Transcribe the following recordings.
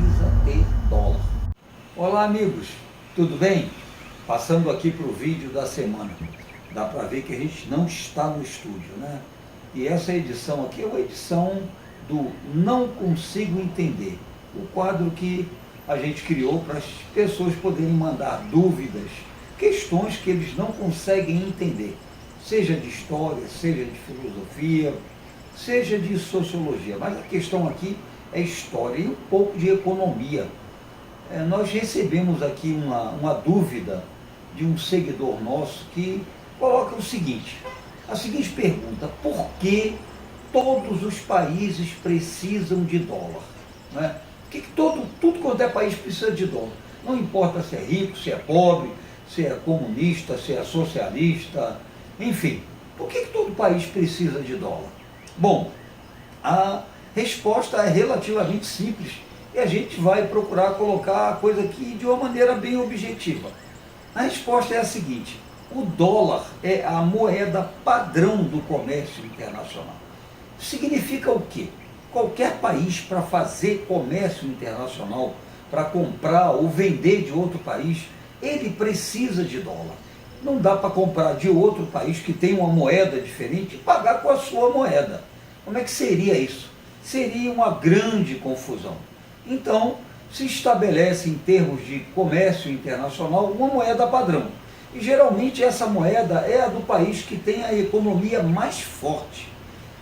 precisa ter dólar. Olá amigos, tudo bem? Passando aqui para o vídeo da semana. Dá para ver que a gente não está no estúdio, né? E essa edição aqui é uma edição do Não Consigo Entender, o quadro que a gente criou para as pessoas poderem mandar dúvidas, questões que eles não conseguem entender, seja de história, seja de filosofia, seja de sociologia. Mas a questão aqui é história e um pouco de economia. Nós recebemos aqui uma dúvida de um seguidor nosso que coloca a seguinte pergunta: por que todos os países precisam de dólar? Né? Por que tudo quanto é país precisa de dólar? Não importa se é rico, se é pobre, se é comunista, se é socialista, enfim. Por que todo país precisa de dólar? Bom, a resposta é relativamente simples e a gente vai procurar colocar a coisa aqui de uma maneira bem objetiva. A resposta é a seguinte: o dólar é a moeda padrão do comércio internacional. Significa o quê? Qualquer país, para fazer comércio internacional, para comprar ou vender de outro país, ele precisa de dólar. Não dá para comprar de outro país que tem uma moeda diferente e pagar com a sua moeda. Como é que seria isso? Seria uma grande confusão. Então, se estabelece em termos de comércio internacional uma moeda padrão. E geralmente essa moeda é a do país que tem a economia mais forte.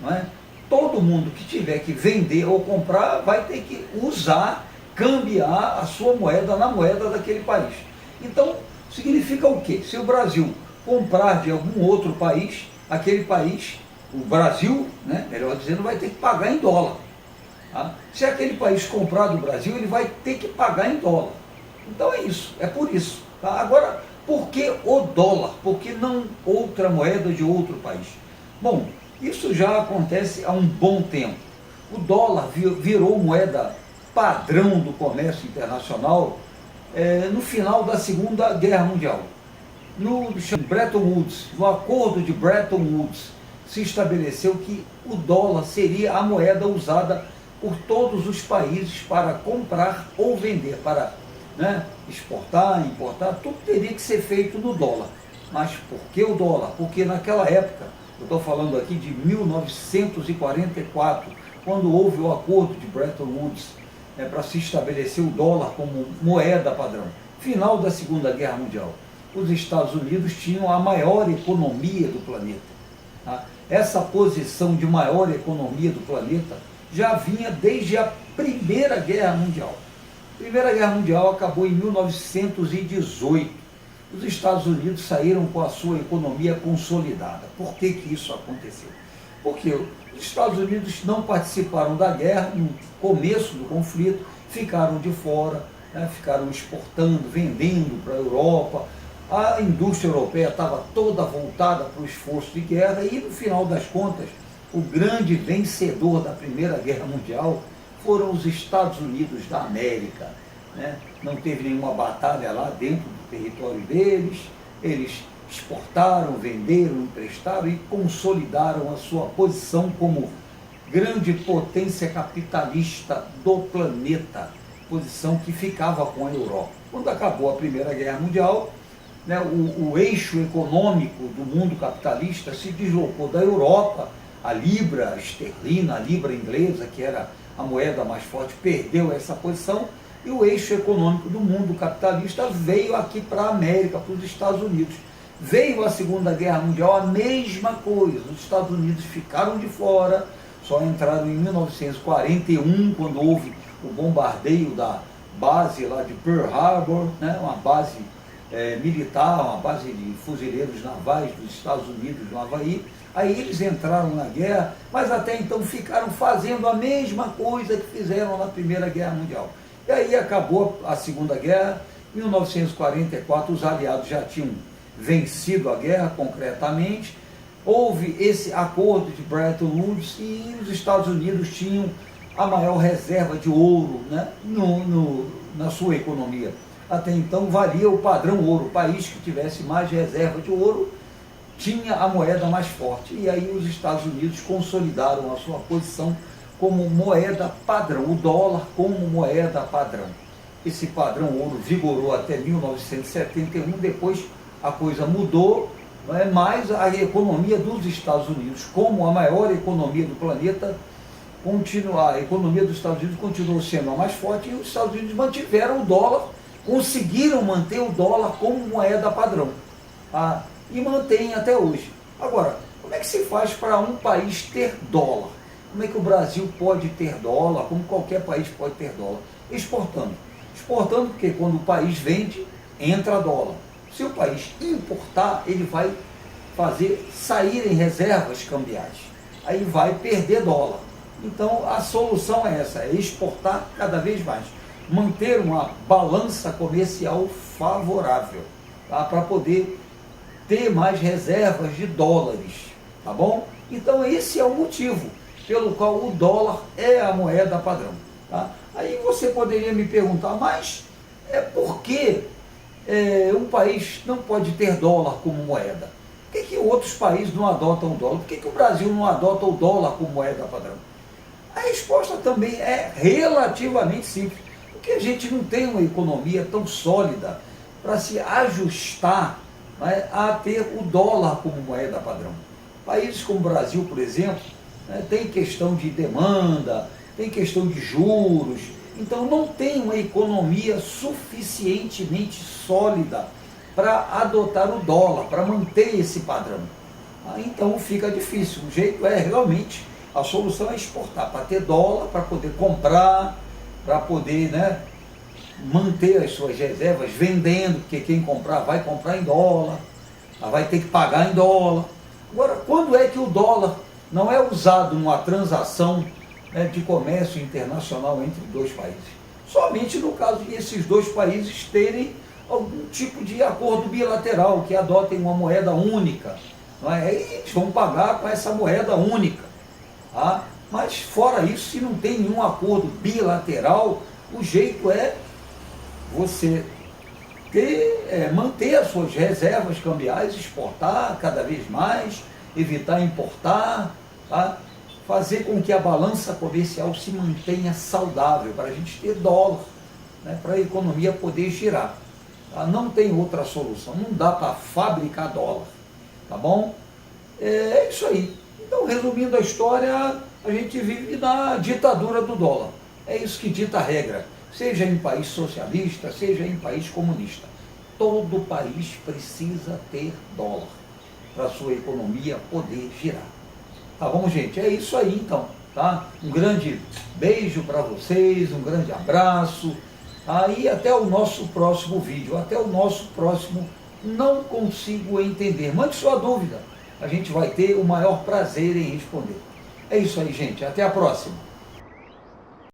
Não é? Todo mundo que tiver que vender ou comprar vai ter que cambiar a sua moeda na moeda daquele país. Então, significa o quê? Se o Brasil comprar de algum outro país, aquele país, o Brasil, né, melhor dizendo, vai ter que pagar em dólar. Tá? Se aquele país comprar do Brasil, ele vai ter que pagar em dólar. Então é isso, é por isso. Tá? Agora, por que o dólar? Por que não outra moeda de outro país? Bom, isso já acontece há um bom tempo. O dólar virou moeda padrão do comércio internacional no final da Segunda Guerra Mundial. No Bretton Woods, no acordo de Bretton Woods, se estabeleceu que o dólar seria a moeda usada por todos os países para comprar ou vender, para exportar, importar, tudo teria que ser feito no dólar. Mas por que o dólar? Porque naquela época, eu estou falando aqui de 1944, quando houve o acordo de Bretton Woods, para se estabelecer o dólar como moeda padrão. Final da Segunda Guerra Mundial. Os Estados Unidos tinham a maior economia do planeta. Tá? Essa posição de maior economia do planeta já vinha desde a Primeira Guerra Mundial. A Primeira Guerra Mundial acabou em 1918. Os Estados Unidos saíram com a sua economia consolidada. Por que isso aconteceu? Porque os Estados Unidos não participaram da guerra, no começo do conflito, ficaram de fora, ficaram exportando, vendendo para a Europa. A indústria europeia estava toda voltada para o esforço de guerra e, no final das contas, o grande vencedor da Primeira Guerra Mundial foram os Estados Unidos da América. Não teve nenhuma batalha lá dentro do território deles, eles exportaram, venderam, emprestaram e consolidaram a sua posição como grande potência capitalista do planeta, posição que ficava com a Europa. Quando acabou a Primeira Guerra Mundial, o eixo econômico do mundo capitalista se deslocou da Europa, a libra esterlina, a libra inglesa, que era a moeda mais forte, perdeu essa posição, e o eixo econômico do mundo capitalista veio aqui para a América, para os Estados Unidos. Veio a Segunda Guerra Mundial, a mesma coisa. Os Estados Unidos ficaram de fora, só entraram em 1941, quando houve o bombardeio da base lá de Pearl Harbor, uma base militar, uma base de fuzileiros navais dos Estados Unidos no Havaí. Aí eles entraram na guerra, mas até então ficaram fazendo a mesma coisa que fizeram na Primeira Guerra Mundial. E aí acabou a Segunda Guerra, em 1944 os aliados já tinham vencido a guerra concretamente, houve esse acordo de Bretton Woods e os Estados Unidos tinham a maior reserva de ouro na sua economia. Até então valia o padrão ouro, o país que tivesse mais reserva de ouro tinha a moeda mais forte. E aí os Estados Unidos consolidaram a sua posição como moeda padrão, o dólar como moeda padrão. Esse padrão ouro vigorou até 1971, depois a coisa mudou, mas a economia dos Estados Unidos, como a maior economia do planeta, a economia dos Estados Unidos continuou sendo a mais forte e os Estados Unidos mantiveram o dólar, conseguiram manter o dólar como moeda padrão, tá? E mantém até hoje. Agora, como é que se faz para um país ter dólar? Como é que o Brasil pode ter dólar? Como qualquer país pode ter dólar? Exportando. Exportando porque quando o país vende, entra dólar. Se o país importar, ele vai fazer sair em reservas cambiais. Aí vai perder dólar. Então a solução é essa, é exportar cada vez mais. Manter uma balança comercial favorável, tá? Para poder ter mais reservas de dólares, tá bom? Então esse é o motivo pelo qual o dólar é a moeda padrão, tá? Aí você poderia me perguntar, mas por que um país não pode ter dólar como moeda? Por que outros países não adotam o dólar? Por que o Brasil não adota o dólar como moeda padrão? A resposta também é relativamente simples, porque a gente não tem uma economia tão sólida para se ajustar, né, a ter o dólar como moeda padrão. Países como o Brasil, por exemplo, né, tem questão de demanda, tem questão de juros, então não tem uma economia suficientemente sólida para adotar o dólar, para manter esse padrão. Então fica difícil. O jeito é realmente, a solução é exportar, para ter dólar, para poder comprar, para poder, né, manter as suas reservas vendendo, porque quem comprar vai comprar em dólar, vai ter que pagar em dólar. Agora, quando é que o dólar não é usado numa transação, né, de comércio internacional entre dois países? Somente no caso de esses dois países terem algum tipo de acordo bilateral, que adotem uma moeda única, não é? E eles vão pagar com essa moeda única, tá? Mas fora isso, se não tem nenhum acordo bilateral, o jeito é você manter as suas reservas cambiais, exportar cada vez mais, evitar importar, tá? Fazer com que a balança comercial se mantenha saudável, para a gente ter dólar, né, para a economia poder girar. Tá? Não tem outra solução, não dá para fabricar dólar, tá bom? É isso aí. Então, resumindo a história, a gente vive na ditadura do dólar. É isso que dita a regra, seja em país socialista, seja em país comunista. Todo país precisa ter dólar para a sua economia poder girar. Tá bom, gente? É isso aí, então, tá? Um grande beijo para vocês, um grande abraço, tá? E até o nosso próximo vídeo, até o nosso próximo Não Consigo Entender. Mande sua dúvida, a gente vai ter o maior prazer em responder. É isso aí, gente. Até a próxima.